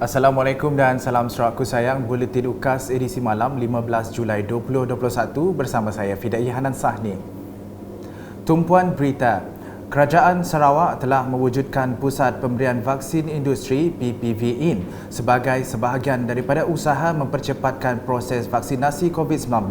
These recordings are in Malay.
Assalamualaikum dan salam Sarawakku sayang. Buletin UKAS edisi malam 15 Julai 2021 bersama saya Fidai Hanan Sahni. Tumpuan berita. Kerajaan Sarawak telah mewujudkan Pusat Pemberian Vaksin Industri PPVIN sebagai sebahagian daripada usaha mempercepatkan proses vaksinasi COVID-19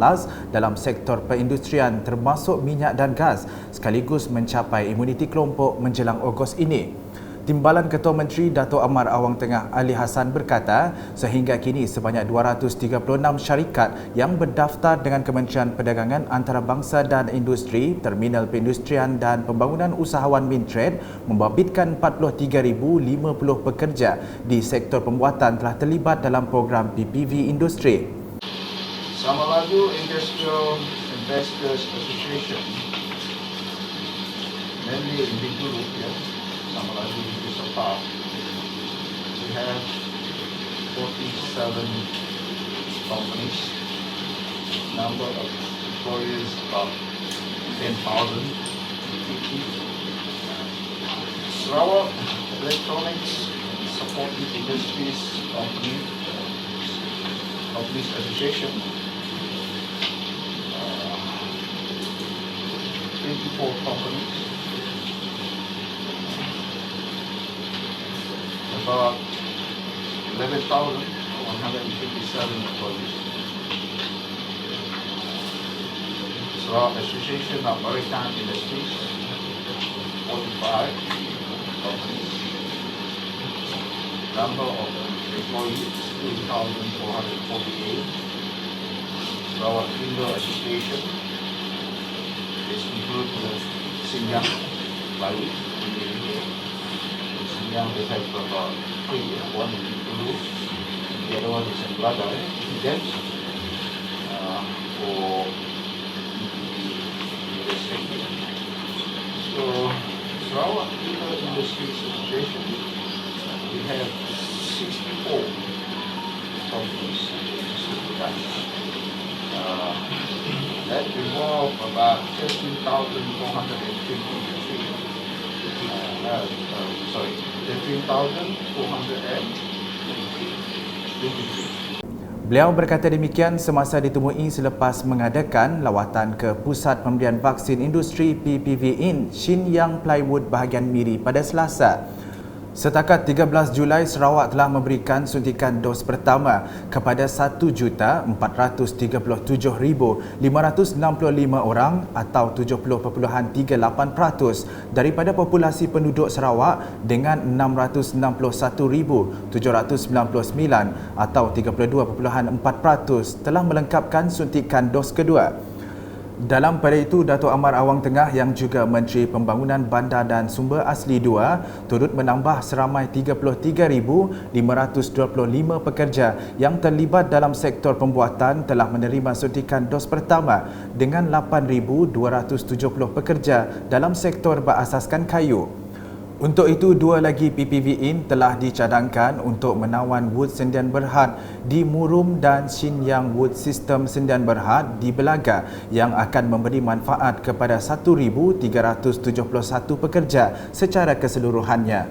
dalam sektor perindustrian termasuk minyak dan gas sekaligus mencapai imuniti kelompok menjelang Ogos ini. Timbalan Ketua Menteri Dato' Amar Awang Tengah Ali Hassan berkata, sehingga kini sebanyak 236 syarikat yang berdaftar dengan Kementerian Perdagangan Antarabangsa dan Industri, Terminal Perindustrian dan Pembangunan Usahawan Mintrade membabitkan 43,050 pekerja di sektor pembuatan telah terlibat dalam program PPV Industri. Samalaju Industrial Investors Association, mainly in Bintulu, Samalaju Industrial Park, we have 47 companies, number of employees about 10,000. Sarawak Electronics Supporting Industries Companies Association, 24 companies, about 11,157 employees. Sarawak Association of Maritime Industries, 45 companies, number of employees 3,448. Sarawak Timber Association, this includes the Xinjiang Bali. Xinjiang, they have about three, one in Bintulu, the other one is in Belagah, for the industry. So, Sarawak Timber Industries Association, we have 64 companies that involve about 13,423. Beliau berkata demikian semasa ditemui selepas mengadakan lawatan ke Pusat Pemberian Vaksin Industri PPVIN Shenyang Plywood bahagian Miri pada Selasa. Setakat 13 Julai, Sarawak telah memberikan suntikan dos pertama kepada 1,437,565 orang atau 70.38% daripada populasi penduduk Sarawak dengan 661,799 atau 32.4% telah melengkapkan suntikan dos kedua. Dalam pada itu, Dato' Amar Awang Tengah yang juga Menteri Pembangunan Bandar dan Sumber Asli 2 turut menambah seramai 33,525 pekerja yang terlibat dalam sektor pembuatan telah menerima suntikan dos pertama dengan 8,270 pekerja dalam sektor berasaskan kayu. Untuk itu, dua lagi PPVIN telah dicadangkan untuk menawan Wood Sendian Berhad di Murum dan Shenyang Wood System Sendian Berhad di Belagah yang akan memberi manfaat kepada 1,371 pekerja secara keseluruhannya.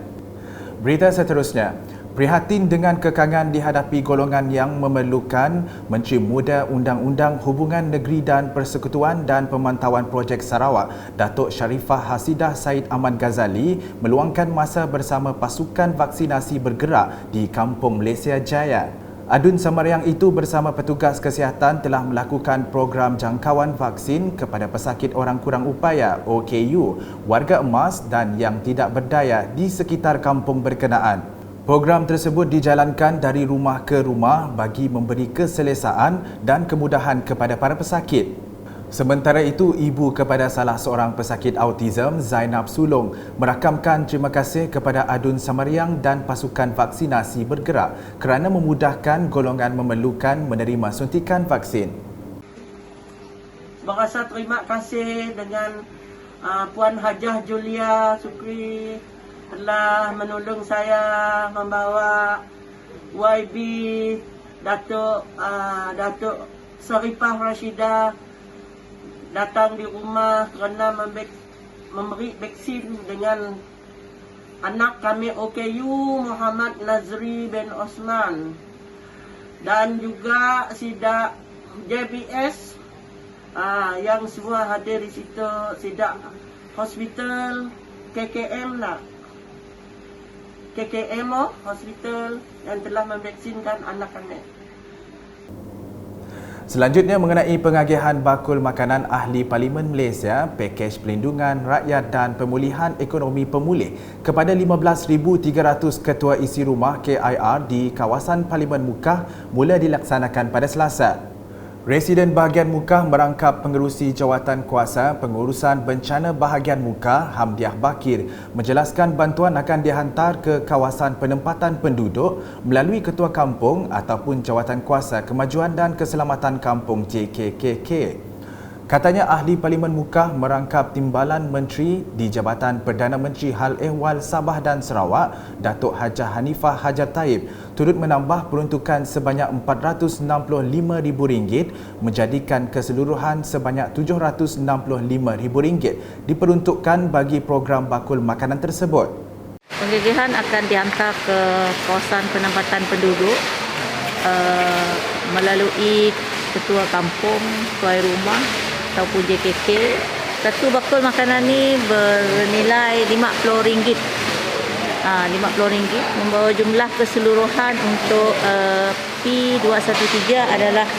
Berita seterusnya. Prihatin dengan kekangan dihadapi golongan yang memerlukan, Menteri Muda Undang-Undang Hubungan Negeri dan Persekutuan dan Pemantauan Projek Sarawak, Datuk Sharifah Hasidah Said Ahmad Ghazali meluangkan masa bersama pasukan vaksinasi bergerak di Kampung Malaysia Jaya. Adun Samariang itu bersama petugas kesihatan telah melakukan program jangkauan vaksin kepada pesakit orang kurang upaya OKU, warga emas dan yang tidak berdaya di sekitar kampung berkenaan. Program tersebut dijalankan dari rumah ke rumah bagi memberi keselesaan dan kemudahan kepada para pesakit. Sementara itu, ibu kepada salah seorang pesakit autism, Zainab Sulong, merakamkan terima kasih kepada Adun Samariang dan pasukan vaksinasi bergerak kerana memudahkan golongan memerlukan menerima suntikan vaksin. Berasa terima kasih dengan Puan Hajah Julia Sukri telah menolong saya membawa YB Datuk Sharifah Rashidah datang di rumah kerana memberi vaksin dengan anak kami OKU Muhammad Nazri bin Osman, dan juga Sidak JBS yang semua hadir di situ, Sidak Hospital KKM lah, KKMO Hospital yang telah memvaksinkan anak kami. Selanjutnya mengenai pengagihan bakul makanan Ahli Parlimen Malaysia, pakej pelindungan rakyat dan pemulihan ekonomi pemulih kepada 15,300 ketua isi rumah KIR di kawasan Parlimen Mukah mula dilaksanakan pada Selasa. Residen bahagian Mukah merangkap pengerusi jawatan kuasa pengurusan bencana bahagian Mukah, Hamdiah Bakir, menjelaskan bantuan akan dihantar ke kawasan penempatan penduduk melalui ketua kampung ataupun jawatan kuasa kemajuan dan keselamatan kampung JKKK. Katanya Ahli Parlimen Mukah merangkap timbalan menteri di Jabatan Perdana Menteri Hal Ehwal Sabah dan Sarawak, Datuk Hajah Hanifah Hajar Taib, turut menambah peruntukan sebanyak RM465,000 menjadikan keseluruhan sebanyak RM765,000 diperuntukkan bagi program bakul makanan tersebut. Pengagihan akan dihantar ke kawasan penempatan penduduk melalui ketua kampung, tuai rumah ataupun JKK. Satu bakul makanan ni bernilai RM50. RM50 membawa jumlah keseluruhan untuk P213 adalah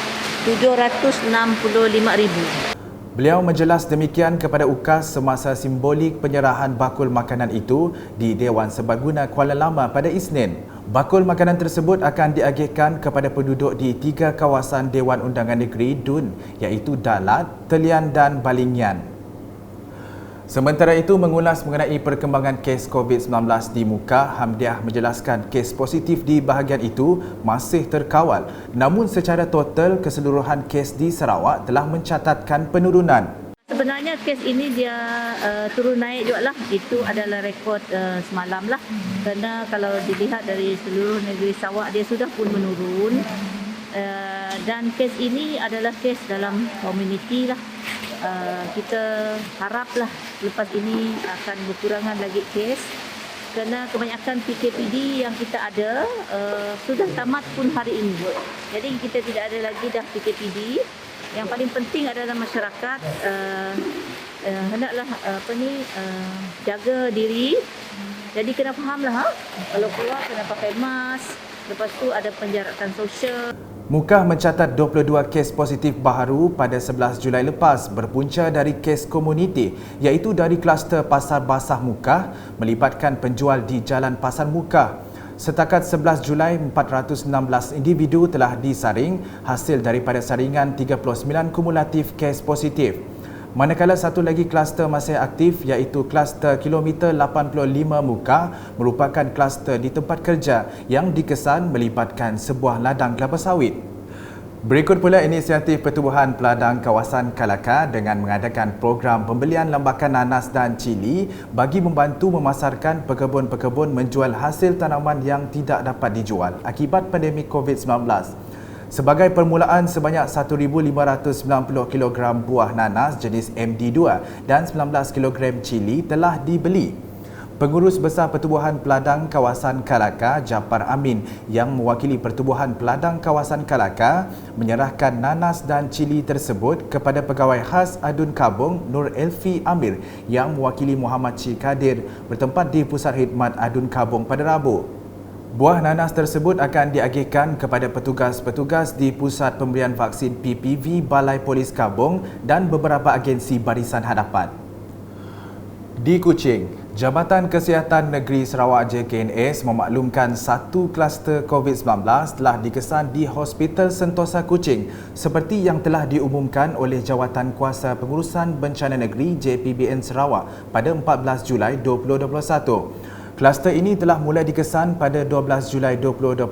RM765,000. Beliau menjelas demikian kepada UKAS semasa simbolik penyerahan bakul makanan itu di Dewan Serbaguna Kuala Lama pada Isnin. Bakul makanan tersebut akan diagihkan kepada penduduk di 3 kawasan Dewan Undangan Negeri DUN, iaitu Dalat, Telian dan Balingian. Sementara itu, mengulas mengenai perkembangan kes COVID-19 di Mukah, Hamdiah menjelaskan kes positif di bahagian itu masih terkawal. Namun secara total, keseluruhan kes di Sarawak telah mencatatkan penurunan. Sebenarnya kes ini dia turun naik juga lah. Itu adalah rekod semalam lah. Kerana kalau dilihat dari seluruh negeri Sarawak, dia sudah pun menurun. Dan kes ini adalah kes dalam komuniti lah. Kita haraplah lepas ini akan berkurangan lagi kes. Kerana kebanyakan PKPD yang kita ada sudah tamat pun hari ini. Jadi kita tidak ada lagi dah PKPD. Yang paling penting adalah masyarakat hendaklah jaga diri. Jadi kena fahamlah kalau keluar kena pakai mask. Lepas tu ada penjarakan sosial. Mukah mencatat 22 kes positif baharu pada 11 Julai lepas berpunca dari kes komuniti, iaitu dari kluster Pasar Basah Mukah melibatkan penjual di Jalan Pasar Mukah. Setakat 11 Julai, 416 individu telah disaring hasil daripada saringan 39 kumulatif kes positif. Manakala satu lagi kluster masih aktif, iaitu kluster kilometer 85 Mukah merupakan kluster di tempat kerja yang dikesan melibatkan sebuah ladang kelapa sawit. Berikut pula inisiatif Pertubuhan Peladang Kawasan Kalaka dengan mengadakan program pembelian lambakan nanas dan cili bagi membantu memasarkan pekebun-pekebun menjual hasil tanaman yang tidak dapat dijual akibat pandemik COVID-19. Sebagai permulaan, sebanyak 1,590 kg buah nanas jenis MD2 dan 19 kg cili telah dibeli. Pengurus Besar Pertubuhan Peladang Kawasan Kalaka, Japar Amin, yang mewakili Pertubuhan Peladang Kawasan Kalaka, menyerahkan nanas dan cili tersebut kepada Pegawai Khas Adun Kabung, Nur Elfi Amir, yang mewakili Muhammad Cik Kadir bertempat di Pusat Khidmat Adun Kabung pada Rabu. Buah nanas tersebut akan diagihkan kepada petugas-petugas di Pusat Pemberian Vaksin PPV Balai Polis Kabung dan beberapa agensi barisan hadapan. Di Kuching, Jabatan Kesihatan Negeri Sarawak JKNS memaklumkan satu kluster COVID-19 telah dikesan di Hospital Sentosa Kuching seperti yang telah diumumkan oleh Jawatan Kuasa Pengurusan Bencana Negeri JPBN Sarawak pada 14 Julai 2021. Kluster ini telah mula dikesan pada 12 Julai 2021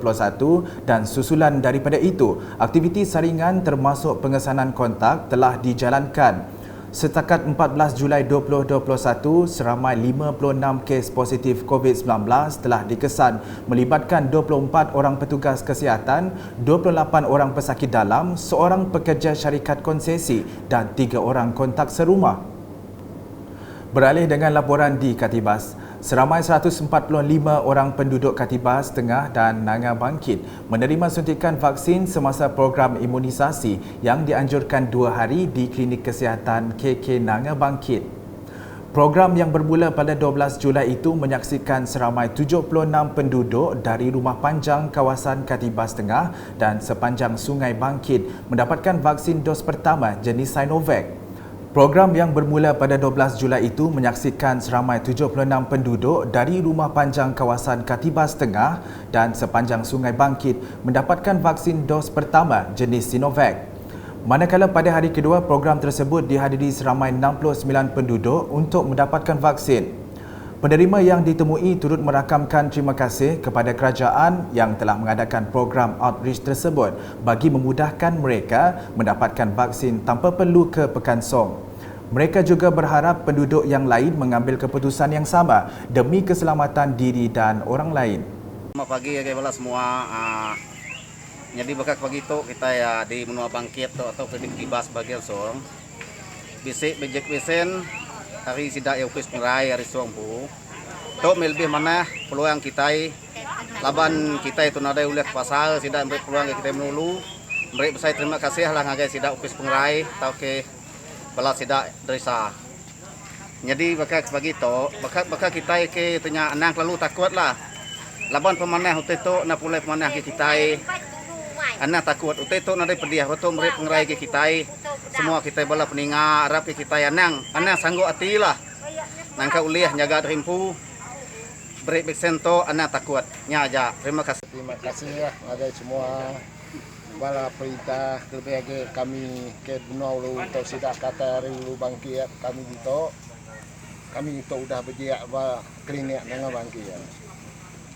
dan susulan daripada itu, aktiviti saringan termasuk pengesanan kontak telah dijalankan. Setakat 14 Julai 2021, seramai 56 kes positif COVID-19 telah dikesan melibatkan 24 orang petugas kesihatan, 28 orang pesakit dalam, seorang pekerja syarikat konsesi dan 3 orang kontak serumah. Beralih dengan laporan di Katibas, Seramai 145 orang penduduk Katiba Setengah dan Nanga Bangkit menerima suntikan vaksin semasa program imunisasi yang dianjurkan 2 hari di Klinik Kesihatan KK Nanga Bangkit. Program yang bermula pada 12 Julai itu menyaksikan seramai 76 penduduk dari rumah panjang kawasan Katiba Setengah dan sepanjang Sungai Bangkit mendapatkan vaksin dos pertama jenis Sinovac. Program yang bermula pada 12 Julai itu menyaksikan seramai 76 penduduk dari rumah panjang kawasan Katiba Setengah dan sepanjang Sungai Bangkit mendapatkan vaksin dos pertama jenis Sinovac. Manakala pada hari kedua, program tersebut dihadiri seramai 69 penduduk untuk mendapatkan vaksin. Penerima yang ditemui turut merakamkan terima kasih kepada kerajaan yang telah mengadakan program outreach tersebut bagi memudahkan mereka mendapatkan vaksin tanpa perlu ke Pekansong. Mereka juga berharap penduduk yang lain mengambil keputusan yang sama demi keselamatan diri dan orang lain. Selamat pagi ya semua. Jadi bakal pagi tu kita ya di Menua Bangkit tu atau Klinik Kibas bagian sorong. Bisik bejek besen hari sidak ya upis pengerai hari suampu. Tok melebih mana peluang kita laban kita itu nada ulah pasal sidak ambil peluang kita menulu. Mereka saya terima kasih lah ngagai sidak upis pengerai atau ke balas sidak desa. Jadi bakal pagi tu bakal kita ke tanya anak lalu takut lah. Laban pemanah uteto na pulai pemanah ke kita anak takut uteto na pediah betul mereka pengerai ke kita semua kita bala peninga harap ke kita anak sanggup hati lah nangka uliah jaga rimpu break sento anak takut nya aja. Terima kasih ya ada semua bala perintah lebih kami ke Benau lu atau sidak kata lu Bangkit kami itu udah berjaya klinik Nanga Bangkit.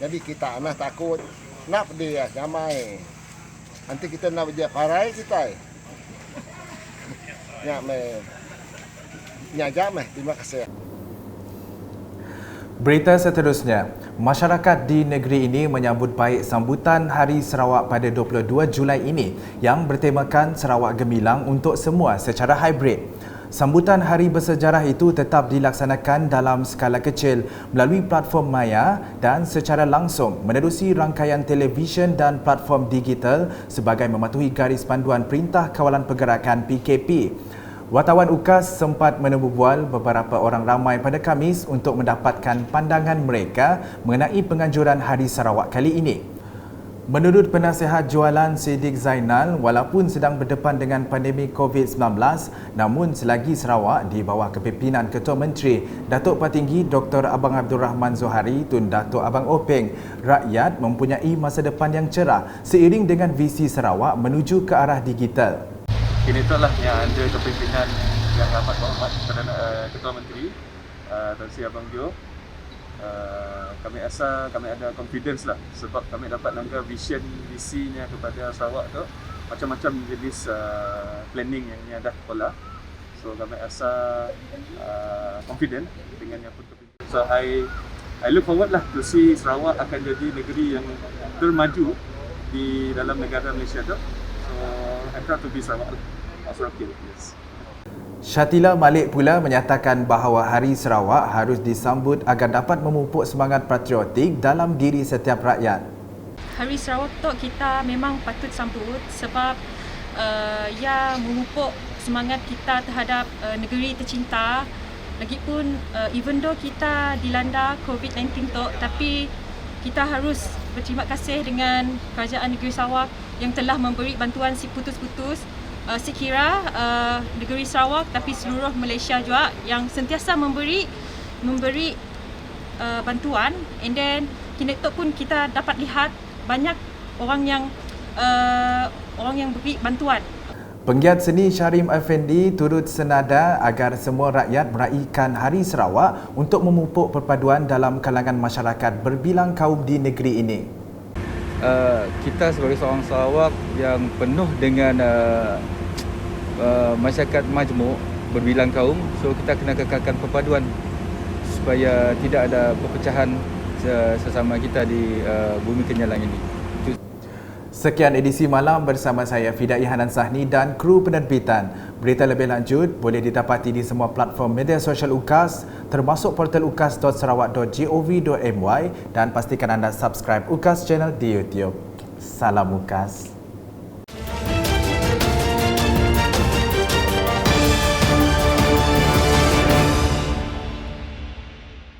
Jadi kita anak takut nak dia jamai nanti kita nak berjaya parai kita jamai. Terima kasih. Berita seterusnya, masyarakat di negeri ini menyambut baik sambutan Hari Sarawak pada 22 Julai ini yang bertemakan Sarawak Gemilang untuk semua secara hybrid. Sambutan hari bersejarah itu tetap dilaksanakan dalam skala kecil melalui platform maya dan secara langsung menerusi rangkaian televisyen dan platform digital sebagai mematuhi garis panduan Perintah Kawalan Pergerakan PKP. Wartawan UKAS sempat menembual beberapa orang ramai pada Khamis untuk mendapatkan pandangan mereka mengenai penganjuran Hari Sarawak kali ini. Menurut penasihat jualan Siddiq Zainal, walaupun sedang berdepan dengan pandemik COVID-19, namun selagi Sarawak di bawah kepimpinan Ketua Menteri Datuk Patinggi Dr. Abang Abdul Rahman Zohari Tun Datuk Abang Openg, rakyat mempunyai masa depan yang cerah seiring dengan visi Sarawak menuju ke arah digital. Ini itulah yang ada kepimpinan yang amat berhormat Perdana Ketua Menteri Tan Sri Abang Jo. Kami rasa kami ada confidence lah sebab kami dapat langkah visinya kepada Sarawak tu macam-macam jenis planning yang dah pola. So kami rasa confident dengan yang pun kepimpinan. So I look forward lah to see Sarawak akan jadi negeri yang termaju di dalam negara Malaysia tu. So I'm proud to be Sarawak lah. Yes. Syatila Malik pula menyatakan bahawa Hari Sarawak harus disambut agar dapat memupuk semangat patriotik dalam diri setiap rakyat. Hari Sarawak tu kita memang patut sambut sebab ia memupuk semangat kita terhadap negeri tercinta. Lagipun even though kita dilanda COVID-19 tu, tapi kita harus berterima kasih dengan Kerajaan Negeri Sarawak yang telah memberi bantuan si putus-putus. Sekira negeri Sarawak tapi seluruh Malaysia juga yang sentiasa memberi bantuan, and then kini tu pun kita dapat lihat banyak orang yang beri bantuan. Penggiat seni Syarim Effendi turut senada agar semua rakyat meraihkan Hari Sarawak untuk memupuk perpaduan dalam kalangan masyarakat berbilang kaum di negeri ini. Kita sebagai seorang Sarawak yang penuh dengan masyarakat majmuk berbilang kaum, so kita kena kekalkan perpaduan supaya tidak ada perpecahan sesama kita di bumi kenyalang ini. Sekian edisi malam bersama saya Fida Ihanan Sahni dan kru penerbitan. Berita lebih lanjut boleh didapati di semua platform media sosial UKAS termasuk portal ukas.sarawak.gov.my dan pastikan anda subscribe UKAS channel di YouTube. Salam UKAS.